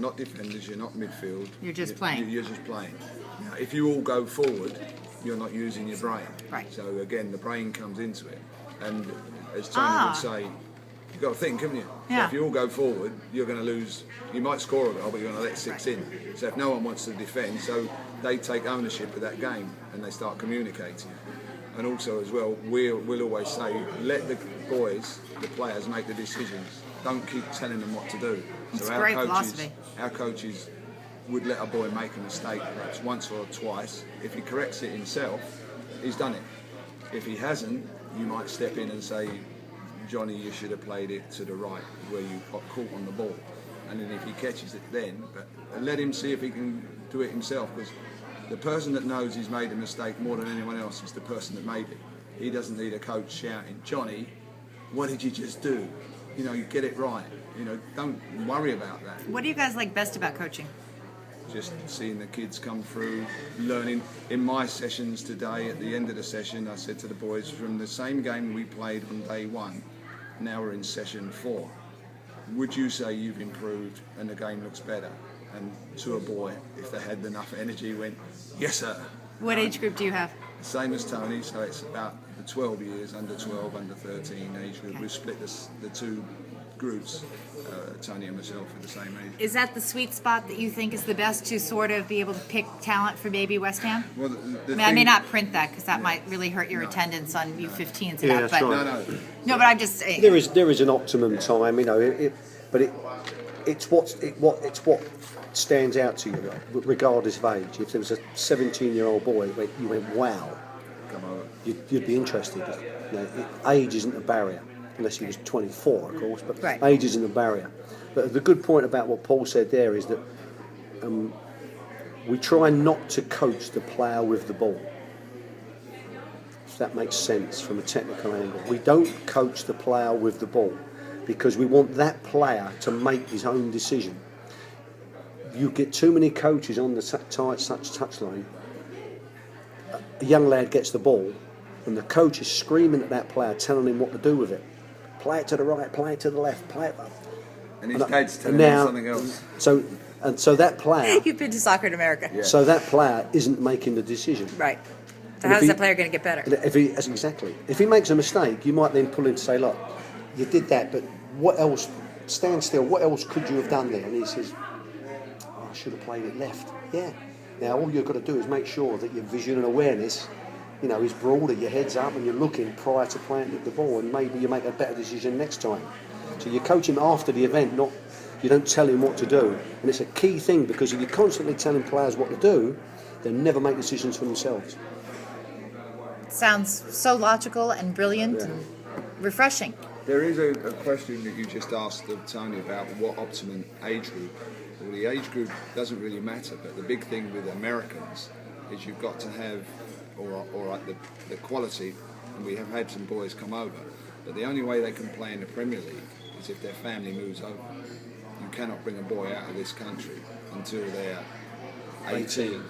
not defenders, you're not midfield. You're just playing. You're just playing. Now, if you all go forward, you're not using your brain. Right. So again, the brain comes into it. And as Tony would say, you've got to think, haven't you? Yeah. So if you all go forward, you're going to lose. You might score a goal, but you're going to let six in. So if no one wants to defend, so they take ownership of that game and they start communicating. And also as well, we'll always say, let the boys, the players, make the decisions. Don't keep telling them what to do. It's great philosophy. Our coaches would let a boy make a mistake perhaps once or twice. If he corrects it himself, he's done it. If he hasn't, you might step in and say, Johnny, you should have played it to the right where you got caught on the ball. And then if he catches it then, but let him see if he can do it himself, because the person that knows he's made a mistake more than anyone else is the person that made it. He doesn't need a coach shouting, Johnny, what did you just do? You know, you get it right. You know, don't worry about that. What do you guys like best about coaching? Just seeing the kids come through, learning. In my sessions today, at the end of the session, I said to the boys, from the same game we played on day one, now we're in session 4. Would you say you've improved and the game looks better? And to a boy, if they had enough energy, went, yes, sir. What age group do you have? Same as Tony, so it's about the 12 years, under 12, under 13 age group. Okay. We've split the two groups, Tony and myself, are the same age. Is that the sweet spot that you think is the best to sort of be able to pick talent for baby West Ham? Well, I may not print that because that might really hurt your attendance on U15s and Yeah, that. that's But right. no, but I'm just saying. There is an optimum time, you know. It's what stands out to you, regardless of age. If there was a 17-year-old boy, you went, wow, Come over. you'd be interested. You know, age isn't a barrier, unless he was 24, of course. But Right. age isn't a barrier. But the good point about what Paul said there is that we try not to coach the player with the ball. If that makes sense from a technical angle, we don't coach the player with the ball because we want that player to make his own decision. You get too many coaches on the such touchline. A young lad gets the ball, and the coach is screaming at that player, telling him what to do with it. Play it to the right, play it to the left, play it. And his dad's telling him something else. So that player. You've been to soccer in America. Yeah. So that player isn't making the decision. Right. So And how's if that player going to get better? Exactly. If he makes a mistake, you might then pull him to say, look, you did that, but what else? Stand still. What else could you have done there? And he says, I should have played it left. Yeah. Now all you've got to do is make sure that your vision and awareness, you know, is broader. Your head's up and you're looking prior to planting the ball, and maybe you make a better decision next time. So you coach him after the event, not you don't tell him what to do. And it's a key thing, because if you're constantly telling players what to do, they'll never make decisions for themselves. Sounds so logical and brilliant and refreshing. There is a question that you just asked of Tony about what optimum age group. Well, the age group doesn't really matter, but the big thing with Americans is you've got to have, or the quality, and we have had some boys come over, but the only way they can play in the Premier League is if their family moves over. You cannot bring a boy out of this country until they're 18,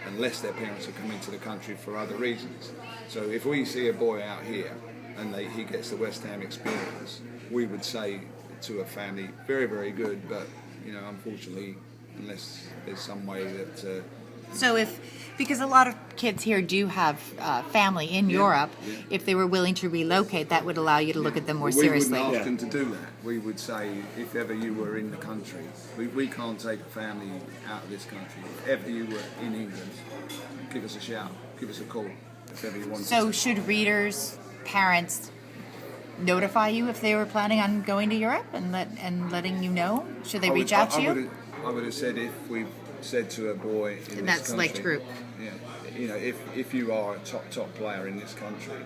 unless their parents are coming to the country for other reasons. So if we see a boy out here and he gets the West Ham experience, we would say to a family, very, very good, but you know, unfortunately, unless there's some way that. So because a lot of kids here do have family in Europe, if they were willing to relocate, that would allow you to look at them more seriously. We wouldn't ask them to do that. We would say, if ever you were in the country, we can't take a family out of this country. If ever you were in England, give us a shout, give us a call, if ever you want to. So should readers, parents notify you if they were planning on going to Europe and letting you know? Should they reach out to you? I would have said, if we've said to a boy in And this that country, select group. Yeah, you know, if you are a top player in this country,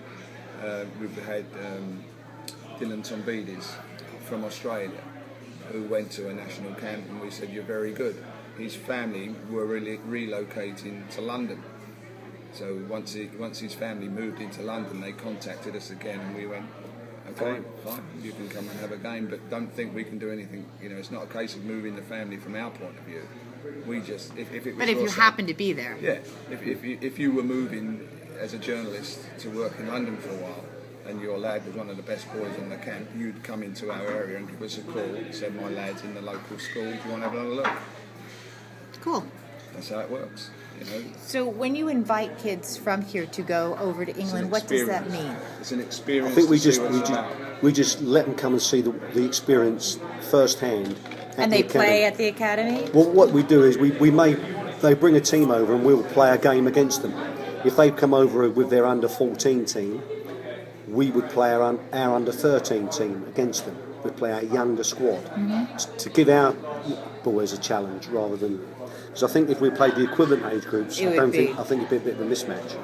we've had Dylan Tombidis from Australia who went to a national camp, and we said, you're very good. His family were really relocating to London. So once his family moved into London, they contacted us again, and we went, okay, fine, you can come and have a game, but don't think we can do anything. You know, it's not a case of moving the family from our point of view. We just, if it was. But if you happen to be there. Yeah, if you were moving as a journalist to work in London for a while, and your lad was one of the best boys in the camp, you'd come into our area and give us a call, said my lad's in the local school, do you want to have another look? Cool. That's how it works, you know. So when you invite kids from here to go over to England, what does that mean? It's an experience. I think we just let them come and see the experience firsthand. And they play at the academy? Well, what we do is they bring a team over and we'll play a game against them. If they come over with their under 14 team, we would play our under 13 team against them. We'd play our younger squad to give our boys a challenge rather than. Because I think if we played the equivalent age groups, I think it'd be a bit of a mismatch.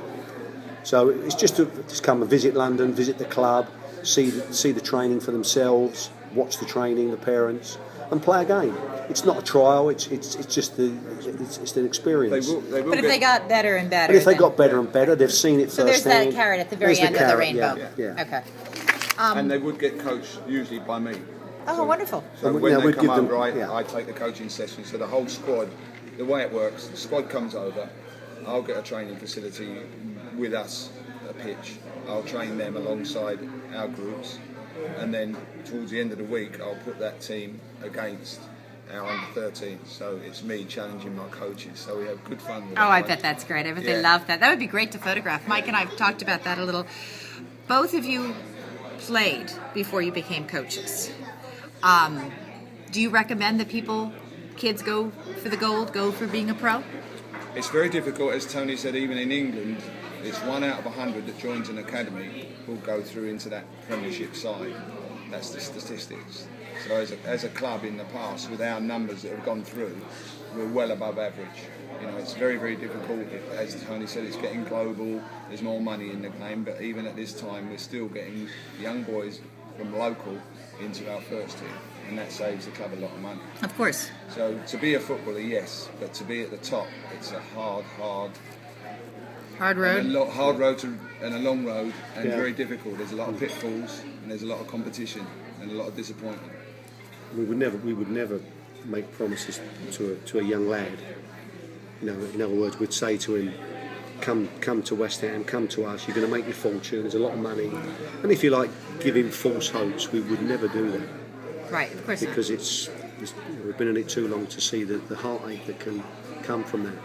So it's just to come and visit London, visit the club, see the training for themselves, watch the training, the parents, and play a game. It's not a trial. It's just it's an experience. They will but if they got better and better, if they got better and better, they've seen it so firsthand. So there's that carrot at the very end of the rainbow. Yeah. Okay. And they would get coached usually by me. Oh, wonderful. So when they come over, I take the coaching session. So the whole squad, the way it works, the squad comes over, I'll get a training facility with us, a pitch. I'll train them alongside our groups. And then towards the end of the week, I'll put that team against our under 13. So it's me challenging my coaches. So we have good fun with that. I bet that's great. I bet they love that. That would be great to photograph. Mike and I have talked about that a little. Both of you played before you became coaches. Do you recommend that kids go for the gold, go for being a pro? It's very difficult, as Tony said, even in England, it's 1 out of 100 that joins an academy will go through into that Premiership side. That's the statistics. So as a club in the past, with our numbers that have gone through, we're well above average. You know, it's very, very difficult. As Tony said, it's getting global. There's more money in the game, but even at this time, we're still getting young boys from local into our first team, and that saves the club a lot of money. Of course. So to be a footballer, yes, but to be at the top, it's a hard road. Hard road and a long road, and very difficult. There's a lot of pitfalls, and there's a lot of competition, and a lot of disappointment. We would never make promises to a young lad. You know, in other words, we'd say to him, come to West Ham, come to us, you're going to make your fortune, there's a lot of money. And if you like, give him false hopes, we would never do that. Right, of course because we've been in it too long to see the heartache that can come from that.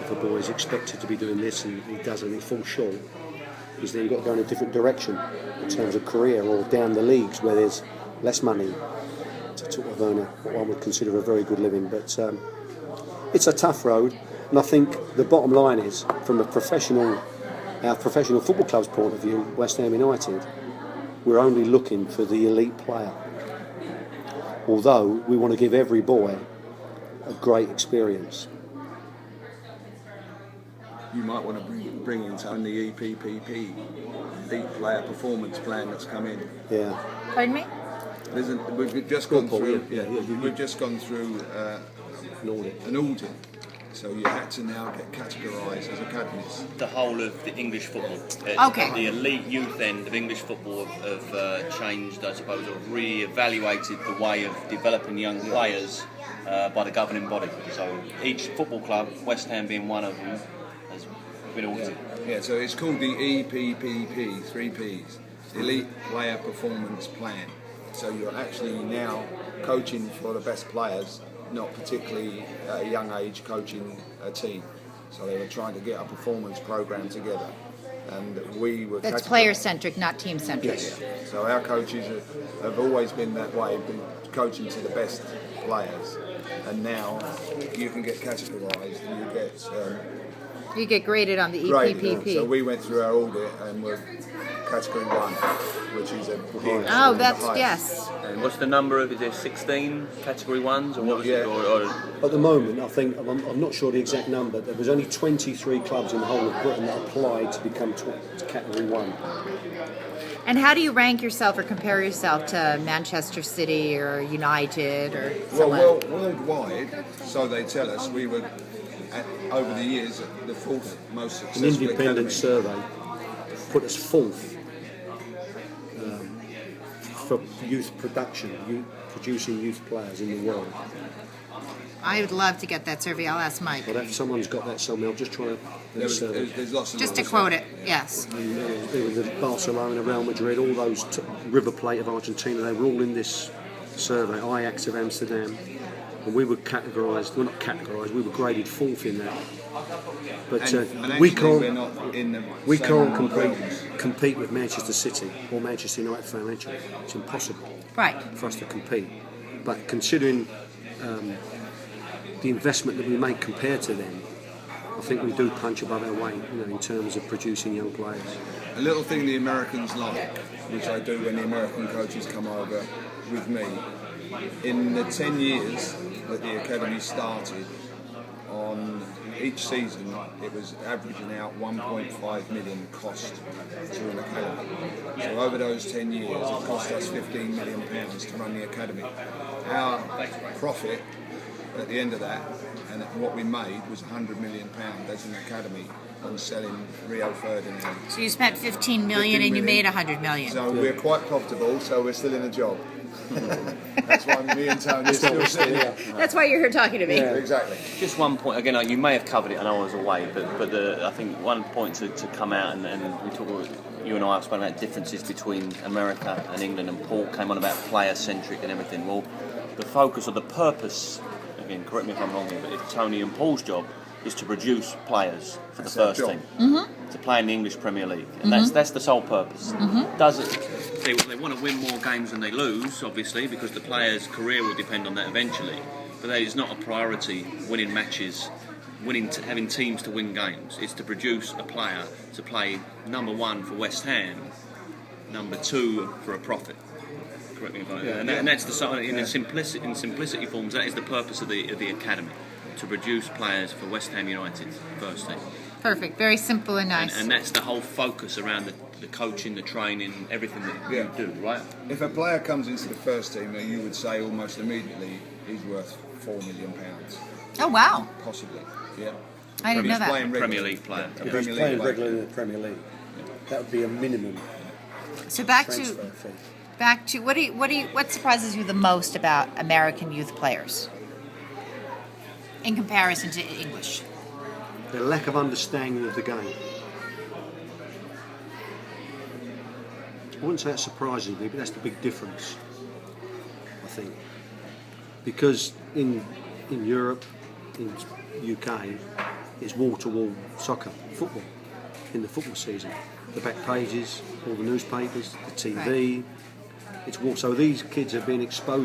If a boy is expected to be doing this and he doesn't, he falls short, he's then got to go in a different direction in terms of career or down the leagues where there's less money to sort of earn what one would consider a very good living. But it's a tough road, and I think the bottom line is, from our professional football club's point of view, West Ham United, we're only looking for the elite player. Although we want to give every boy a great experience. You might want to bring in the EPPP, Elite Player Performance Plan, that's come in. Yeah. Pardon me? We've just gone through. We've just gone through an audit. So you had to now get categorised as academies. The whole of the English football. Okay. The elite youth end of English football have changed, I suppose, or re-evaluated the way of developing young players by the governing body. So each football club, West Ham being one of them, has been audited. Yeah, so it's called the EPPP, 3 Ps, Elite Player Performance Plan. So you're actually now coaching for the best players, not particularly at a young age coaching a team. So they were trying to get a performance program together, and we were. That's player-centric, not team-centric. Yes. So our coaches have always been that way, been coaching to the best players, and now you can get categorised. You get graded on the EPPP. Graded. So we went through our audit and we're category 1, which is a big. Oh, that's yes. And what's the number of? Is there 16 category 1s, or what was it? At the moment, I think I'm not sure the exact number. There was only 23 clubs in the whole of Britain that applied to become category 1. And how do you rank yourself or compare yourself to Manchester City or United or someone? Well, worldwide, so they tell us, we were over the years the 4th most successful. An independent academy. survey put us 4th. for youth production, producing youth players in the world. I would love to get that survey. I'll ask Mike. But if someone's got that somewhere, I'm just trying to. There's lots of Just to laws quote there. it, yes. There was the Barcelona, Real Madrid, all those River Plate of Argentina. They were all in this survey. Ajax of Amsterdam, and we were categorised. Well, not categorised. We were graded fourth in that. But And we actually, we're can't. not in the We same can't realms. compete with Manchester City or Manchester United financially. It's impossible Right. for us to compete. But considering the investment that we make compared to them, I think we do punch above our weight, in terms of producing young players. A little thing the Americans like, which I do when the American coaches come over with me, in the 10 years that the academy started, on each season it was averaging out 1.5 million cost to an academy. So over those 10 years it cost us £15 million to run the academy. Our profit at the end of that, and what we made, was £100 million as an academy on selling Rio Ferdinand. So you spent 15 million 15 and you million. made 100 million. So we're quite profitable, so we're still in a job. That's why me and Tony are still sitting here. That's why you're here talking to me. Exactly. Just one point again. You may have covered it, and I was away, but I think one point to come out, and we talk. You and I have spoken about differences between America and England, and Paul came on about player centric and everything. Well, the focus or the purpose, again, correct me if I'm wrong here, but if Tony and Paul's job is to produce players for the first team to play in the English Premier League, and that's the sole purpose. Does it? They want to win more games than they lose, obviously, because the player's career will depend on that eventually. But that is not a priority. Winning matches, having teams to win games. It's to produce a player to play number one for West Ham, number two for a profit. Correct me if I'm wrong. And that's in simplicity forms. That is the purpose of the academy, to produce players for West Ham United first team. Perfect. Very simple and nice. And that's the whole focus around the coaching, the training, everything that you do, right? If a player comes into the first team, you would say almost immediately he's worth £4 million. Oh, wow. Possibly, yeah. I didn't know He's that. playing regularly. Premier League player. A If Premier he's League playing player. regularly in the Premier League, that would be a minimum So back transfer to fee. what surprises you the most about American youth players in comparison to English? The lack of understanding of the game. I wouldn't say that surprises me, but that's the big difference, I think. Because in Europe, in UK, it's wall-to-wall soccer, football, in the football season. The back pages, all the newspapers, the TV, it's wall. So these kids have been exposed